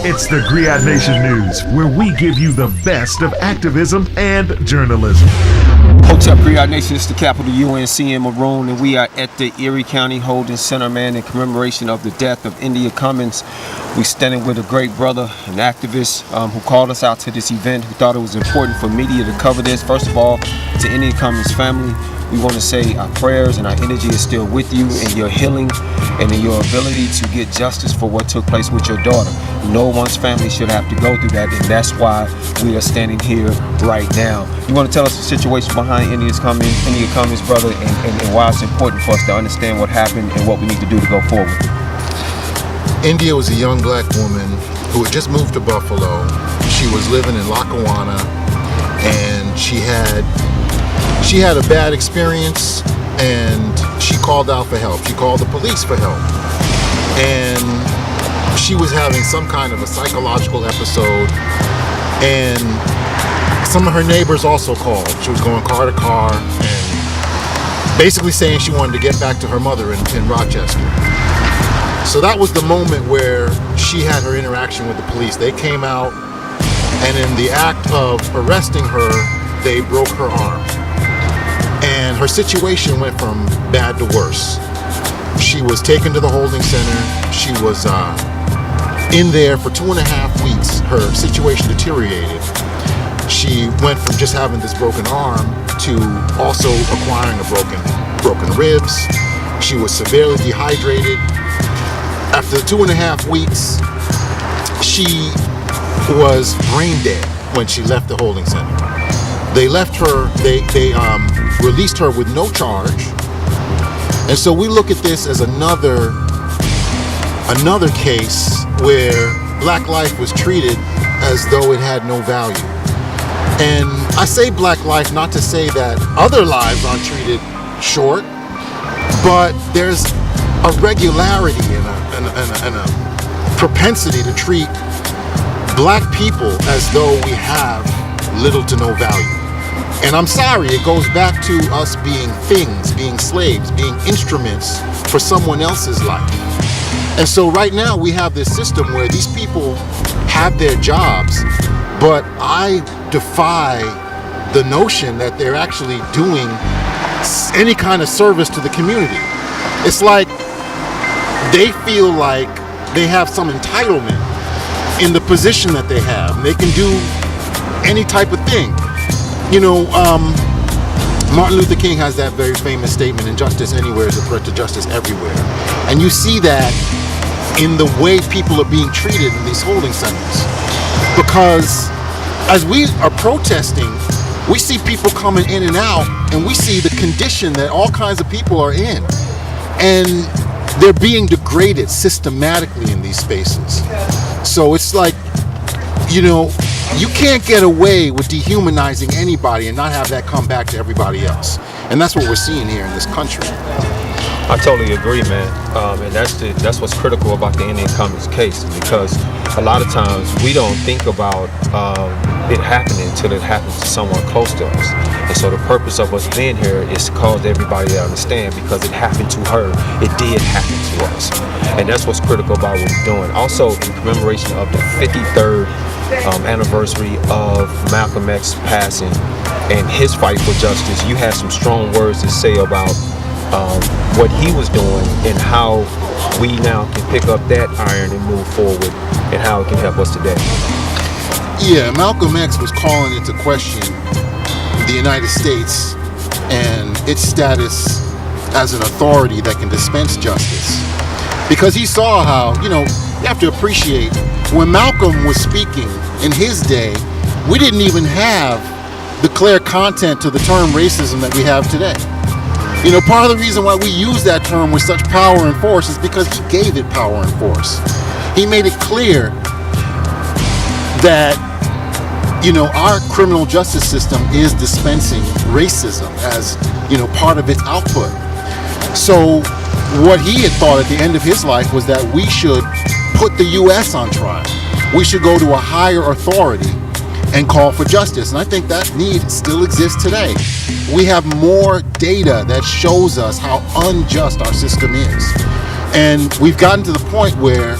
It's the Griot Nation News, where we give you the best of activism and journalism. What's up, Griot Nation? It's the capital UNC in Maroon, and we are at the Erie County Holding Center, man, in commemoration of the death of India Cummings. We standing with a great brother, an activist who called us out to this event, who thought it was important for media to cover this. First of all, to India Cummings' family, we want to say our prayers and our energy is still with you in your healing and in your ability to get justice for what took place with your daughter. No one's family should have to go through that, and that's why we are standing here right now. You want to tell us the situation behind India Cummings, brother, and why it's important for us to understand what happened and what we need to do to go forward. India was a young black woman who had just moved to Buffalo. She was living in Lackawanna, and she had a bad experience, and she called out for help. She called the police for help, and she was having some kind of a psychological episode, and some of her neighbors also called. She was going car to car and basically saying she wanted to get back to her mother in Rochester. So that was the moment where she had her interaction with the police. They came out, and in the act of arresting her, they broke her arm. And her situation went from bad to worse. She was taken to the holding center. She was in there for 2.5 weeks. Her situation deteriorated. She went from just having this broken arm to also acquiring broken ribs. She was severely dehydrated. After 2.5 weeks, she was brain dead when she left the holding center. They left her, they released her with no charge. And so we look at this as another case where black life was treated as though it had no value. And I say black life not to say that other lives aren't treated short, but there's a regularity and a propensity to treat black people as though we have little to no value. And I'm sorry, it goes back to us being things, being slaves, being instruments for someone else's life. And so right now we have this system where these people have their jobs, but I defy the notion that they're actually doing any kind of service to the community. It's like they feel like they have some entitlement in the position that they have. They can do any type of thing. You know, Martin Luther King has that very famous statement, injustice anywhere is a threat to justice everywhere. And you see that in the way people are being treated in these holding centers. Because as we are protesting, we see people coming in and out, and we see the condition that all kinds of people are in. And they're being degraded systematically in these spaces. So it's like, you know, you can't get away with dehumanizing anybody and not have that come back to everybody else. And that's what we're seeing here in this country. I totally agree, man. And that's what's critical about the India Cummings case, because a lot of times we don't think about it happening until it happens to someone close to us. And so the purpose of us being here is to cause everybody to understand, because it happened to her, it did happen to us. And that's what's critical about what we're doing. Also, in commemoration of the 53rd anniversary of Malcolm X's passing and his fight for justice, you had some strong words to say about what he was doing and how we now can pick up that iron and move forward, and how it can help us today. Yeah, Malcolm X was calling into question the United States and its status as an authority that can dispense justice. Because he saw how, you know, you have to appreciate, when Malcolm was speaking in his day, we didn't even have the clear content to the term racism that we have today. You know, part of the reason why we use that term with such power and force is because he gave it power and force. He made it clear that, you know, our criminal justice system is dispensing racism as, you know, part of its output. So what he had thought at the end of his life was that we should put the U.S. on trial. We should go to a higher authority and call for justice. And I think that need still exists today. We have more data that shows us how unjust our system is. And we've gotten to the point where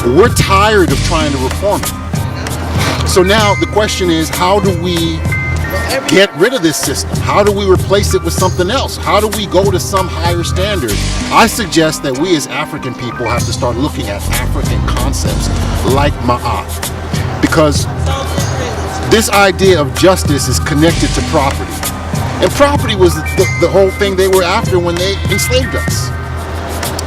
We're tired of trying to reform it. So now the question is, how do we get rid of this system? How do we replace it with something else? How do we go to some higher standard? I suggest that we as African people have to start looking at African concepts like Ma'at, because this idea of justice is connected to property. And property was the whole thing they were after when they enslaved us.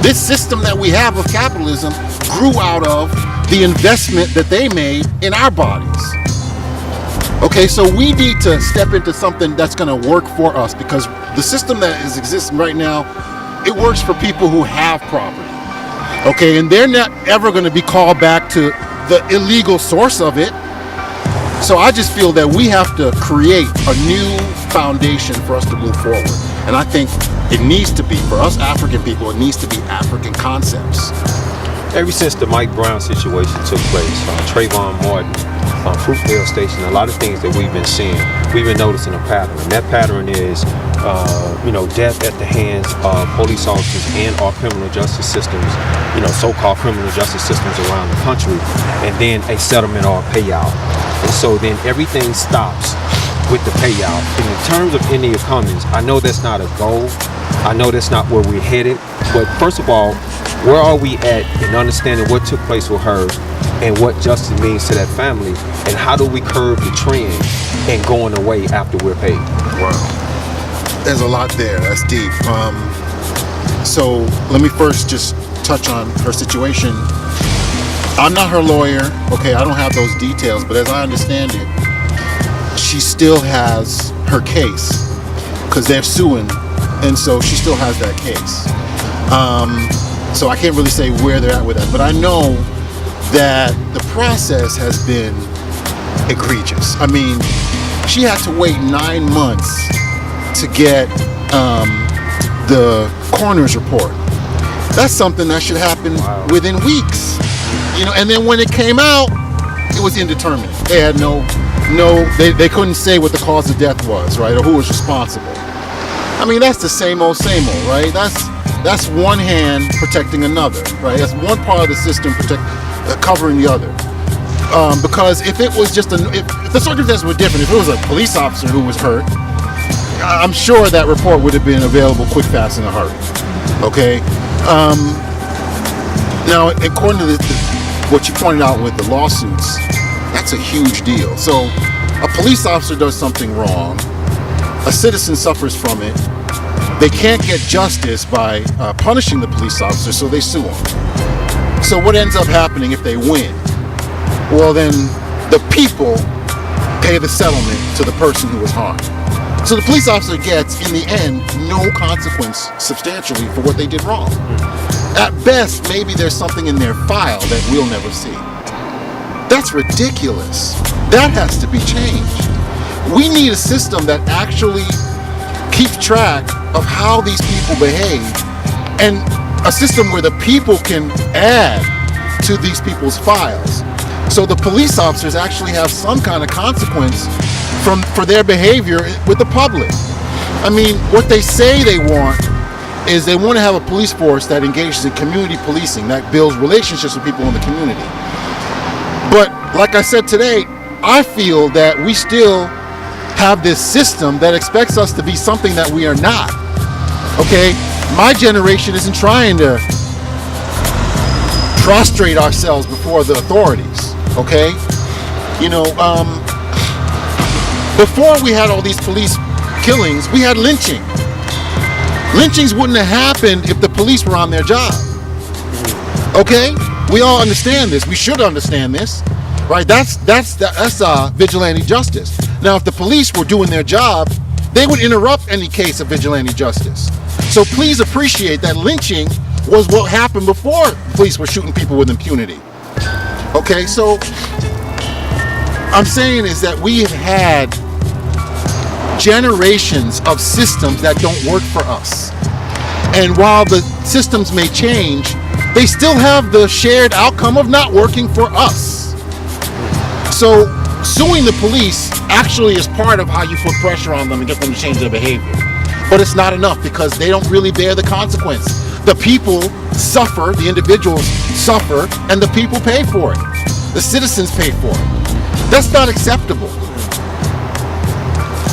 This system that we have of capitalism grew out of the investment that they made in our bodies. Okay, so we need to step into something that's going to work for us, because the system that is existing right now, it works for people who have property. Okay, and they're not ever going to be called back to the illegal source of it. So I just feel that we have to create a new foundation for us to move forward. And I think it needs to be, for us African people, it needs to be African concepts. Ever since the Mike Brown situation took place, Trayvon Martin, Fruitvale Station, a lot of things that we've been seeing, we've been noticing a pattern. And that pattern is, death at the hands of police officers and our criminal justice systems, so-called criminal justice systems around the country, and then a settlement or a payout. And so then everything stops with the payout. And in terms of India Cummings, I know that's not a goal. I know that's not where we're headed. But first of all, where are we at in understanding what took place with her and what justice means to that family, and how do we curb the trend and going away after we're paid? Wow. There's a lot there. That's deep. So let me first just touch on her situation. I'm not her lawyer. Okay, I don't have those details, but as I understand it, she still has her case because they're suing, and so she still has that case. So I can't really say where they're at with that, but I know that the process has been egregious. I mean, she had to wait 9 months to get the coroner's report. That's something that should happen within weeks, and then when it came out, it was indeterminate. They had they couldn't say what the cause of death was, right, or who was responsible. I mean, that's the same old, right? That's one hand protecting another, right? That's one part of the system covering the other. Because if it was just if the circumstances were different, if it was a police officer who was hurt, I'm sure that report would have been available quick, fast, in a hurry. Okay. Now, according to what you pointed out with the lawsuits, that's a huge deal. So, a police officer does something wrong, a citizen suffers from it. They can't get justice by punishing the police officer, so they sue them. So what ends up happening if they win? Well, then the people pay the settlement to the person who was harmed. So the police officer gets, in the end, no consequence substantially for what they did wrong. At best, maybe there's something in their file that we'll never see. That's ridiculous. That has to be changed. We need a system that actually keeps track of how these people behave, and a system where the people can add to these people's files. So the police officers actually have some kind of consequence for their behavior with the public. I mean, what they say they want is they want to have a police force that engages in community policing, that builds relationships with people in the community. But like I said today, I feel that we still have this system that expects us to be something that we are not. Okay, my generation isn't trying to prostrate ourselves before the authorities. Okay, before we had all these police killings, we had lynching. Lynchings wouldn't have happened if the police were on their job. Okay, we all understand this. We should understand this, right? That's vigilante justice. Now, if the police were doing their job, they would interrupt any case of vigilante justice. So please appreciate that lynching was what happened before police were shooting people with impunity. Okay, so I'm saying is that we have had generations of systems that don't work for us. And while the systems may change, they still have the shared outcome of not working for us. So suing the police actually is part of how you put pressure on them and get them to change their behavior. But it's not enough, because they don't really bear the consequence. The people suffer, the individuals suffer, and the people pay for it. The citizens pay for it. That's not acceptable.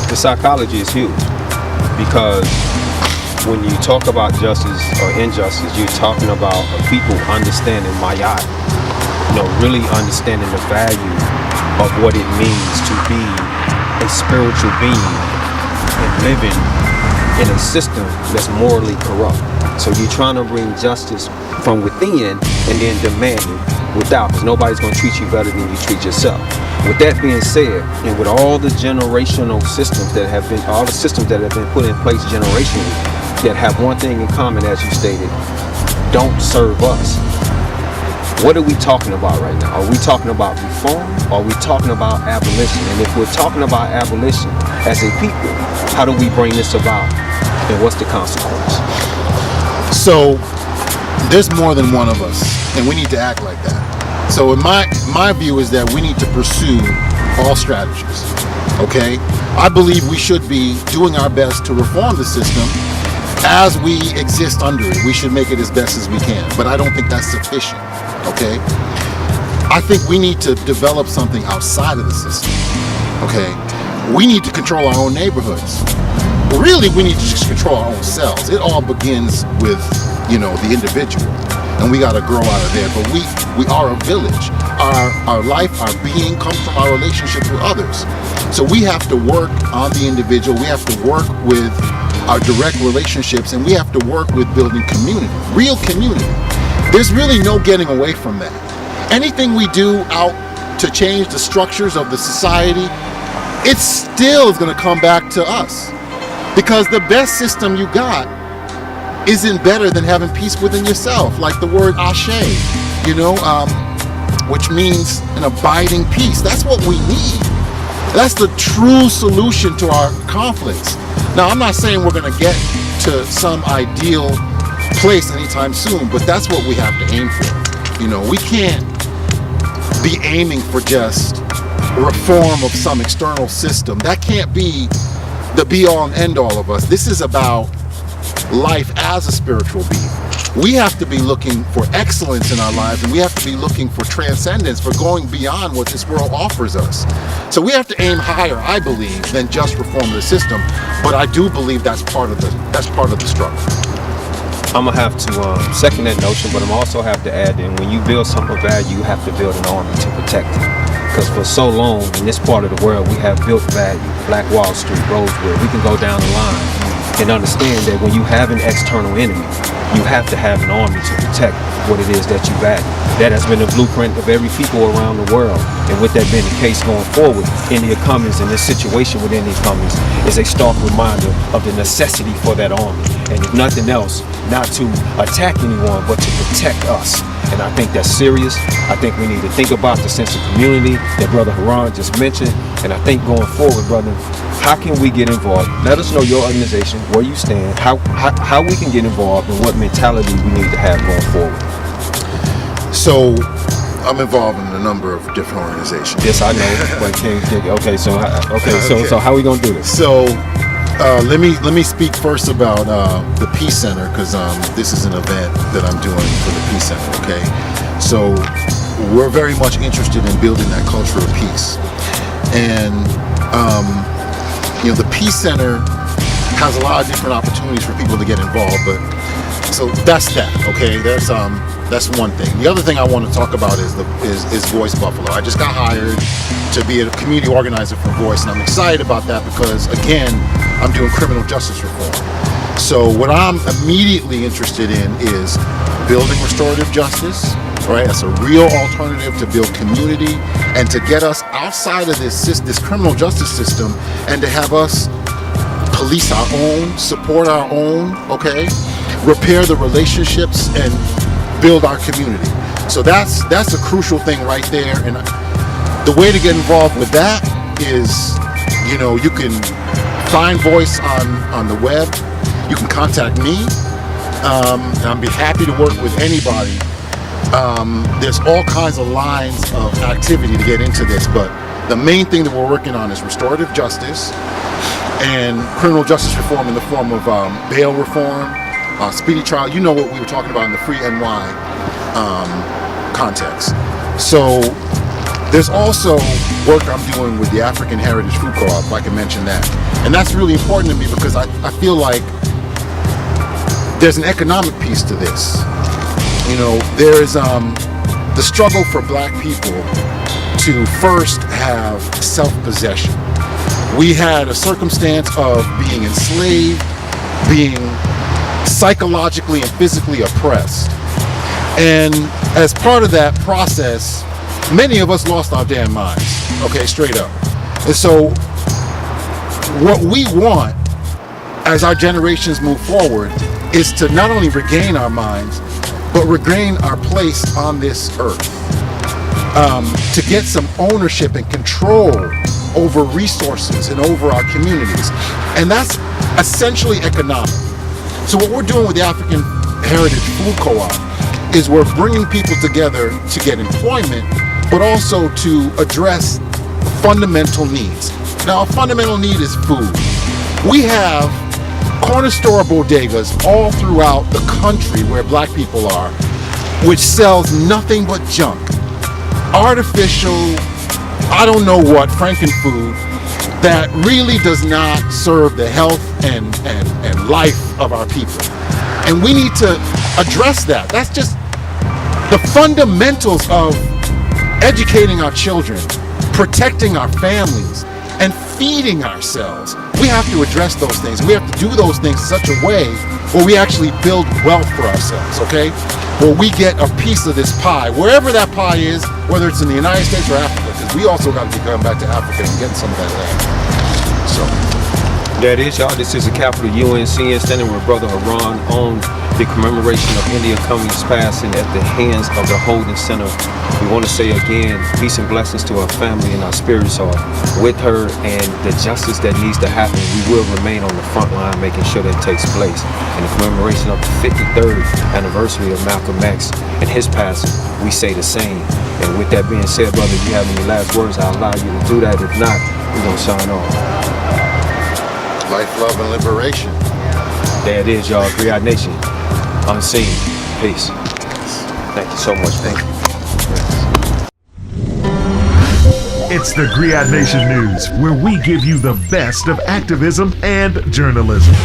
The psychology is huge because when you talk about justice or injustice, you're talking about people understanding mayat, really understanding the value of what it means to be a spiritual being and living in a system that's morally corrupt. So you're trying to bring justice from within and then demand it without, because nobody's going to treat you better than you treat yourself. With that being said, and with all the generational systems that have been, all the systems that have been put in place generationally, that have one thing in common, as you stated, don't serve us. What are we talking about right now? Are we talking about reform? Or are we talking about abolition? And if we're talking about abolition as a people, how do we bring this about? And what's the consequence? So there's more than one of us, and we need to act like that. So in my view is that we need to pursue all strategies. Okay? I believe we should be doing our best to reform the system as we exist under it. We should make it as best as we can, but I don't think that's sufficient. Okay? I think we need to develop something outside of the system. Okay? We need to control our own neighborhoods. Really, we need to just control our own selves. It all begins with, the individual, and we got to grow out of there. But we are a village. Our life, our being comes from our relationships with others. So we have to work on the individual. We have to work with our direct relationships, and we have to work with building community, real community. There's really no getting away from that. Anything we do out to change the structures of the society, it still is going to come back to us. Because the best system you got isn't better than having peace within yourself, like the word ashe, which means an abiding peace. That's what we need. That's the true solution to our conflicts. Now, I'm not saying we're going to get to some ideal place anytime soon, but that's what we have to aim for. We can't be aiming for just reform of some external system. That can't be the be-all and end-all of us. This is about life as a spiritual being. We have to be looking for excellence in our lives, and we have to be looking for transcendence, for going beyond what this world offers us. So we have to aim higher, I believe, than just reform the system. But I do believe that's part of the struggle. I'm gonna have to second that notion, but I'm also have to add that when you build something of value, you have to build an army to protect it. Because for so long in this part of the world, we have built value. Black Wall Street, Rosewood. We can go down the line and understand that when you have an external enemy, you have to have an army to protect what it is that you value. That has been the blueprint of every people around the world. And with that being the case going forward, India Cummings and this situation with India Cummings is a stark reminder of the necessity for that army. And if nothing else, not to attack anyone, but to protect us. And I think that's serious. I think we need to think about the sense of community that Brother Heron just mentioned. And I think going forward, brother, how can we get involved? Let us know your organization, where you stand, how we can get involved, and what mentality we need to have going forward. So I'm involved in a number of different organizations. Yes, I know. But so how are we gonna do this? So let me speak first about the Peace Center, because this is an event that I'm doing for the Peace Center. Okay, so we're very much interested in building that culture of peace, and the Peace Center has a lot of different opportunities for people to get involved. But so that's that. Okay, that's one thing. The other thing I want to talk about is Voice Buffalo. I just got hired to be a community organizer for Voice, and I'm excited about that because, again, I'm doing criminal justice reform. So what I'm immediately interested in is building restorative justice, right? That's a real alternative to build community and to get us outside of this criminal justice system, and to have us police our own, support our own, okay? Repair the relationships and build our community. So that's a crucial thing right there. And the way to get involved with that is, you can find Voice on the web. You can contact me. And I'd be happy to work with anybody. There's all kinds of lines of activity to get into this, but the main thing that we're working on is restorative justice and criminal justice reform in the form of bail reform, speedy trial. You know what we were talking about in the Free NY context. So there's also work I'm doing with the African Heritage Food Co-op, if I can mention that. And that's really important to me because I feel like there's an economic piece to this. You know, there's the struggle for black people to first have self-possession. We had a circumstance of being enslaved, being psychologically and physically oppressed. And as part of that process, many of us lost our damn minds, okay, straight up. And so what we want as our generations move forward is to not only regain our minds, but regain our place on this earth. To get some ownership and control over resources and over our communities. And that's essentially economic. So what we're doing with the African Heritage Food Co-op is we're bringing people together to get employment, but also to address fundamental needs. Now, a fundamental need is food. We have corner store bodegas all throughout the country where black people are, which sells nothing but junk. Artificial, I don't know what, frankenfood that really does not serve the health and life of our people. And we need to address that. That's just the fundamentals of educating our children, protecting our families, and feeding ourselves. We have to address those things. We have to do those things in such a way where we actually build wealth for ourselves, okay? Where we get a piece of this pie, wherever that pie is, whether it's in the United States or Africa, because we also got to be going back to Africa and getting some of that land. So. That is, y'all. This is a Capital UNC standing with Brother Heron on the commemoration of India Cummings passing at the hands of the Holding Center. We want to say again, peace and blessings to her family, and our spirits are with her, and the justice that needs to happen, we will remain on the front line making sure that takes place. In the commemoration of the 53rd anniversary of Malcolm X and his passing, we say the same. And with that being said, brother, if you have any last words, I'll allow you to do that. If not, we're going to sign off. Life, love, and liberation. There it is, y'all. Griot Nation. Unseen. Peace. Thank you so much. Thank you. It's the Griot Nation News, where we give you the best of activism and journalism.